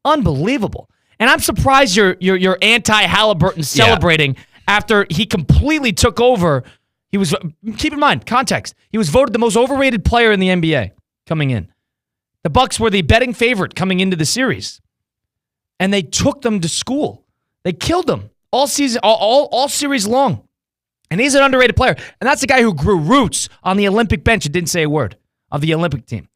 Unbelievable. And I'm surprised you're anti-Haliburton celebrating after he completely took over. He was, keep in mind, context, he was voted the most overrated player in the NBA coming in. The Bucks were the betting favorite coming into the series. And they took them to school. They killed them all season, all series long. And he's an underrated player. And that's the guy who grew roots on the Olympic bench and didn't say a word of the Olympic team.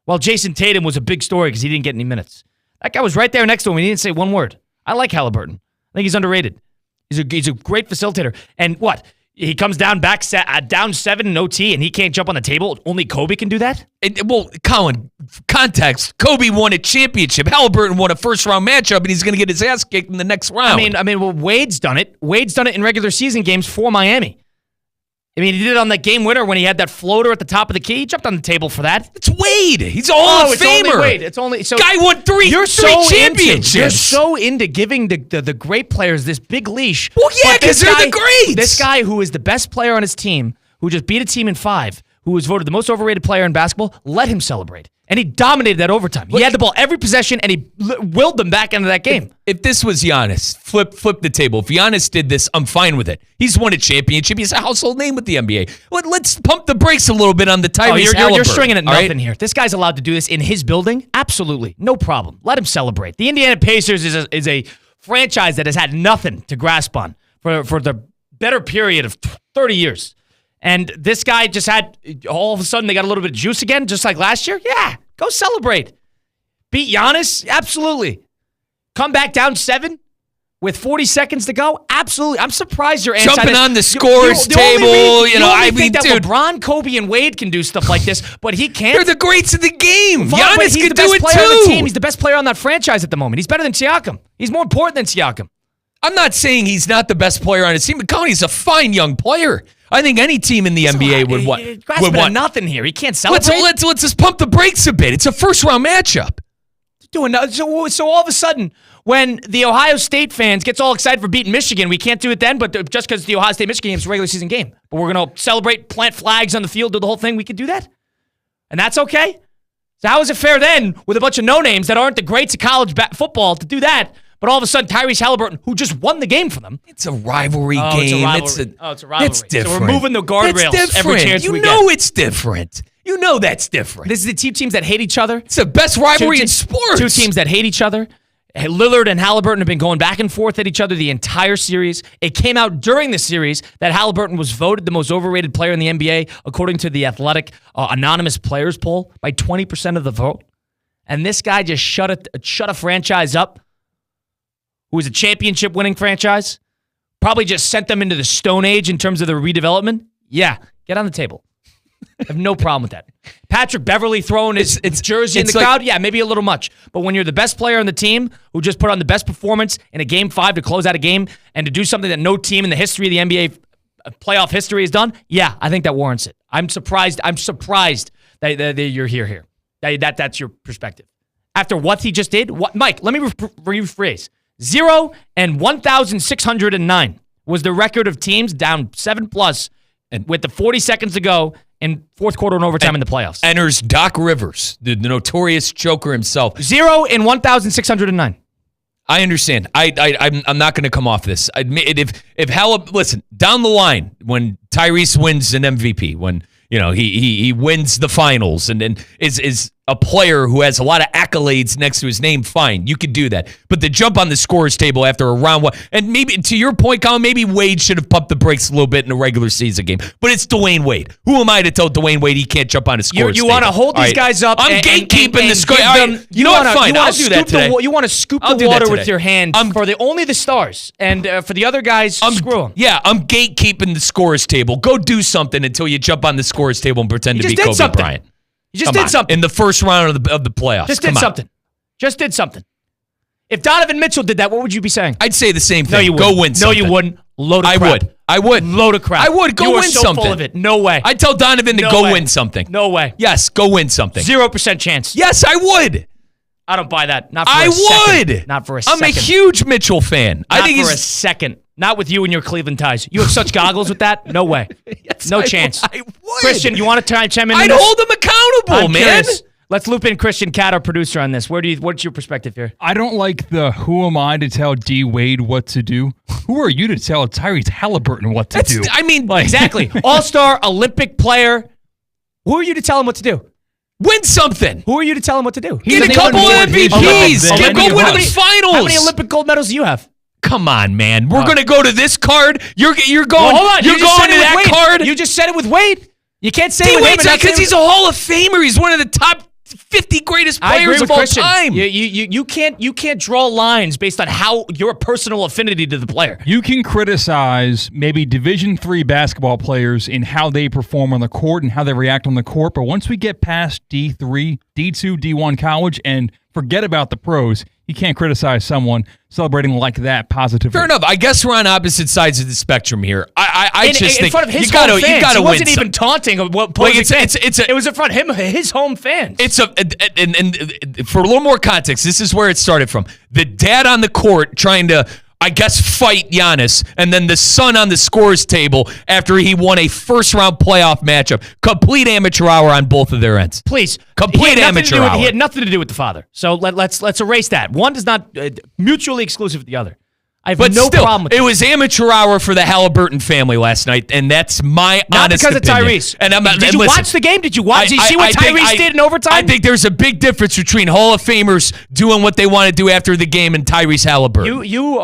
While Jason Tatum was a big story because he didn't get any minutes. That guy was right there next to him and he didn't say one word. I like Haliburton. I think he's underrated. He's a great facilitator. And what? He comes down down 7 in OT and he can't jump on the table? Only Kobe can do that? Well, Colin, context. Kobe won a championship. Haliburton won a first-round matchup, and he's going to get his ass kicked in the next round. I mean, well, Wade's done it. Wade's done it in regular season games for Miami. I mean, he did it on that game winner when he had that floater at the top of the key. He jumped on the table for that. It's Wade. He's a Hall of Famer. Wade. It's only so guy won three championships. You're so into giving the great players this big leash. Well, yeah, because they're the greats. This guy who is the best player on his team, who just beat a team in 5, who was voted the most overrated player in basketball, let him celebrate. And he dominated that overtime. He had the ball every possession, and he willed them back into that game. If this was Giannis, flip the table. If Giannis did this, I'm fine with it. He's won a championship. He's a household name with the NBA. Let's pump the brakes a little bit on the Tyrese Haliburton. You're stringing at nothing here. This guy's allowed to do this in his building? Absolutely. No problem. Let him celebrate. The Indiana Pacers is a franchise that has had nothing to grasp on for the better period of 30 years. And this guy just had, all of a sudden, they got a little bit of juice again, just like last year? Yeah, go celebrate. Beat Giannis? Absolutely. Come back down 7 with 40 seconds to go? Absolutely. I'm surprised you're anti jumping on the scores table. Dude. LeBron, Kobe, and Wade can do stuff like this, but he can't. They're the greats of the game. Fine, Giannis can do it too. On the team. He's the best player on that franchise at the moment. He's better than Siakam. He's more important than Siakam. I'm not saying he's not the best player on his team, but Colin, he's a fine young player. I think any team in the NBA would want nothing here. He can't celebrate. Let's just pump the brakes a bit. It's a first-round matchup. So all of a sudden, when the Ohio State fans gets all excited for beating Michigan, we can't do it then, but just because the Ohio State-Michigan game is a regular season game. But we're going to celebrate, plant flags on the field, do the whole thing. We can do that? And that's okay? So how is it fair then, with a bunch of no-names that aren't the greats of college football, to do that? But all of a sudden, Tyrese Haliburton, who just won the game for them. It's a rivalry game. It's a rivalry. It's different. So we're moving the guardrails every chance we get. You know it's different. You know that's different. This is the two teams that hate each other. It's the best rivalry in sports. Two teams that hate each other. Lillard and Haliburton have been going back and forth at each other the entire series. It came out during the series that Haliburton was voted the most overrated player in the NBA, according to the Athletic anonymous players poll, by 20% of the vote. And this guy just shut a franchise up, who was a championship-winning franchise, probably just sent them into the Stone Age in terms of their redevelopment. Yeah, get on the table. I have no problem with that. Patrick Beverley throwing his jersey in the crowd, yeah, maybe a little much. But when you're the best player on the team who just put on the best performance in a Game 5 to close out a game and to do something that no team in the history of the NBA playoff history has done, yeah, I think that warrants it. I'm surprised that you're here. That's your perspective. After what he just did, Mike, let me rephrase. 0 and 1,609 was the record of teams down 7+ and with the 40 seconds to go in fourth quarter and overtime in the playoffs. Enters Doc Rivers, the notorious choker himself. 0 and 1,609. I understand. I'm not going to come off this. Listen, down the line when Tyrese wins an MVP, when he wins the finals and is a player who has a lot of accolades next to his name, fine, you could do that. But the jump on the scorers table after a round one, and maybe to your point, Colin, maybe Wade should have pumped the brakes a little bit in a regular season game. But it's Dwayne Wade. Who am I to tell Dwayne Wade he can't jump on a scorers table? You want to hold these guys up. I'm gatekeeping the score. You know what? Fine, I'll do that today. You want to scoop the water with your hand for only the stars, and for the other guys, screw them. Yeah, I'm gatekeeping the scorers table. Go do something until you jump on the scorers table and pretend to be Kobe Bryant. You just did something. In the first round of the playoffs. Just did something. If Donovan Mitchell did that, what would you be saying? I'd say the same thing. No, you wouldn't. Go win something. No, you wouldn't. Load of crap. I would. Load of crap. I would. Go win something. You are so full of it. No way. I'd tell Donovan to go win something. No way. Yes, go win something. 0% chance. Yes, I would. I don't buy that. Not for a second. Would. Not for a second. I'm a huge Mitchell fan. Not for a second. Not with you and your Cleveland ties. You have such goggles with that? No way. Yes, no chance. I would. Christian, you want to chime in? I'd hold them accountable, man. Curious. Let's loop in Christian Cat, our producer, on this. What's your perspective here? I don't like the who am I to tell D Wade what to do. Who are you to tell Tyrese Haliburton what to do? I mean, Exactly. All-star, Olympic player. Who are you to tell him what to do? win something. Who are you to tell him what to do? Get a couple of MVPs. Go win the finals. How many Olympic gold medals do you have? Come on, man. We're going to go to this card. You're going. Well, hold on. You're going to that card. You just said it with Wade. You can't say D-Wade's with him because he's a Hall of Famer. He's one of the top 50 greatest players of all time. You can't draw lines based on how your personal affinity to the player. You can criticize maybe Division III basketball players in how they perform on the court and how they react on the court, but once we get past D3, D2, D1 college and forget about the pros, you can't criticize someone celebrating like that positively. Fair enough. I guess we're on opposite sides of the spectrum here. I just think in front of his you got to win. He wasn't even taunting of what it was in front of his home fans. It's and for a little more context, this is where it started from. The dad on the court trying to, I guess, fight Giannis, and then the son on the scores table after he won a first-round playoff matchup. Complete amateur hour on both of their ends. Please. Complete amateur hour. He had nothing to do with the father. So let's erase that. One is not mutually exclusive with the other. I have no problem with it. It was amateur hour for the Haliburton family last night, and that's my honest opinion. Not because of Tyrese. And did you watch the game? Did you watch? Did you see what Tyrese did in overtime? I think there's a big difference between Hall of Famers doing what they want to do after the game and Tyrese Haliburton. You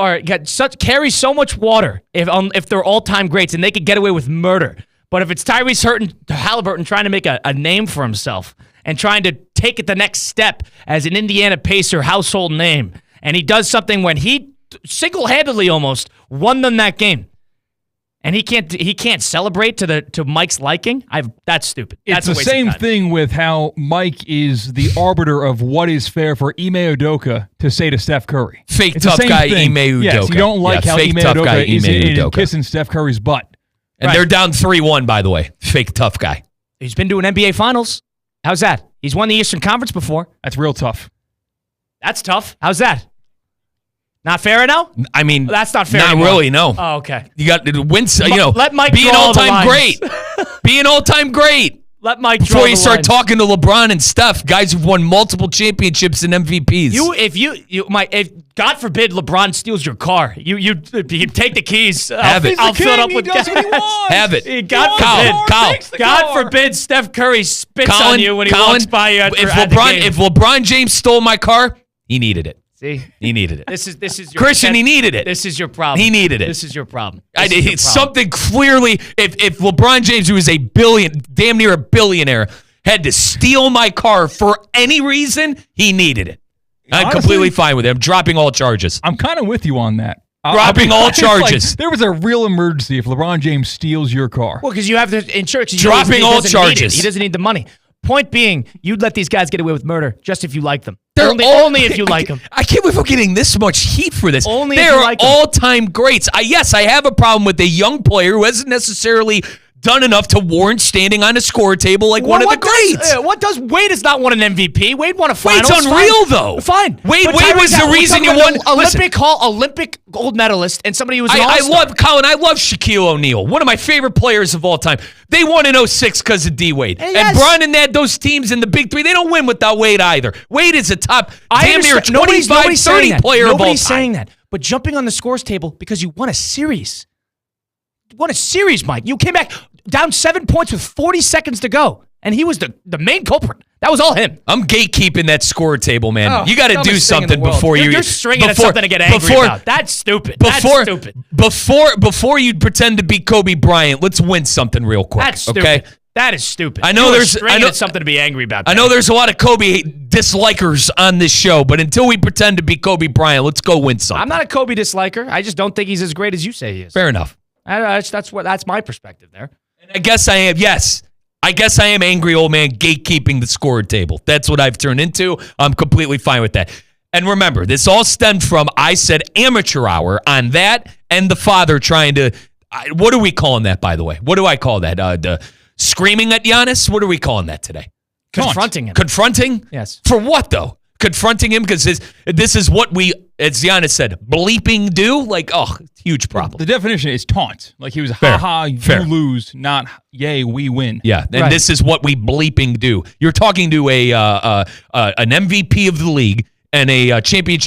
carry so much water if they're all-time greats, and they could get away with murder. But if it's Tyrese Haliburton trying to make a name for himself and trying to take it the next step as an Indiana Pacer household name, and he does something when he single-handedly almost won them that game, and he can't celebrate to Mike's liking. That's stupid. It's the same thing with how Mike is the arbiter of what is fair for Ime Udoka to say to Steph Curry. Fake tough guy Ime Udoka. Yes, you don't like how Ime Udoka is kissing Steph Curry's butt. And they're down 3-1, by the way. Fake tough guy. He's been doing NBA Finals. How's that? He's won the Eastern Conference before. That's real tough. That's tough. How's that? Not fair now? I mean, that's not fair. Not anymore. really, no. Oh, okay. You got to win. Let Mike be an draw all-time great. Be an all-time great. Let Mike draw before you start lines. talking to LeBron and Steph, guys who've won multiple championships and MVPs. If God forbid LeBron steals your car, you take the keys. Have it. I'll fill it up with gas. Have it. God forbid Steph Curry spits on you when he walks by you. If LeBron James stole my car, he needed it. See, he needed it. This is your Christian. He needed it. This is your problem. He needed it. This is your problem. It's something clearly. If LeBron James, who is damn near a billionaire, had to steal my car for any reason, he needed it. I'm completely fine with it. I'm dropping all charges. I'm kind of with you on that. Dropping all charges. There was a real emergency if LeBron James steals your car. Well, because you have the insurance. Dropping all charges. He doesn't need the money. Point being, you'd let these guys get away with murder just if you like them. Only if you like them. I can't believe we're getting this much heat for this. Only they if you are like them. all-time greats. Yes, I have a problem with a young player who hasn't necessarily done enough to warrant standing on a score table like one of the greats. Wade has not won an MVP. Wade won a finals. Wade's unreal, though. Fine. Wade was the reason you won. Olympic gold medalist and somebody who was an all-star. I love Shaquille O'Neal, one of my favorite players of all time. They won in 06 because of D-Wade. And Bron and those teams in the Big Three, they don't win without Wade either. Wade is a top, damn near 25, 30 player of all time. Nobody's saying that. But jumping on the scores table because you won a series. Won a series, Mike. You came back down 7 points with 40 seconds to go. And he was the main culprit. That was all him. I'm gatekeeping that score table, man. Oh, you got to do something before you're stringing at something to get angry about. That's stupid. Before you pretend to be Kobe Bryant, let's win something real quick. That's stupid. Okay? That is stupid. I know there's something to be angry about. I know there's a lot of Kobe dislikers on this show, but until we pretend to be Kobe Bryant, let's go win something. I'm not a Kobe disliker. I just don't think he's as great as you say he is. Fair enough. That's my perspective there. And I guess I am. Yes. I guess I am angry old man gatekeeping the score table. That's what I've turned into. I'm completely fine with that. And remember, this all stemmed from, I said amateur hour on that and the father trying to, what are we calling that, by the way? What do I call that? The screaming at Giannis? What are we calling that today? Confronting him. Confronting? Yes. For what, though? confronting him because this is what we, as Giannis said, bleeping do. Like, huge problem. The definition is taunt. Like he was, Fair. ha, you Fair. lose, not, yay, we win. Yeah, and this is what we bleeping do. You're talking to an MVP of the league and a championship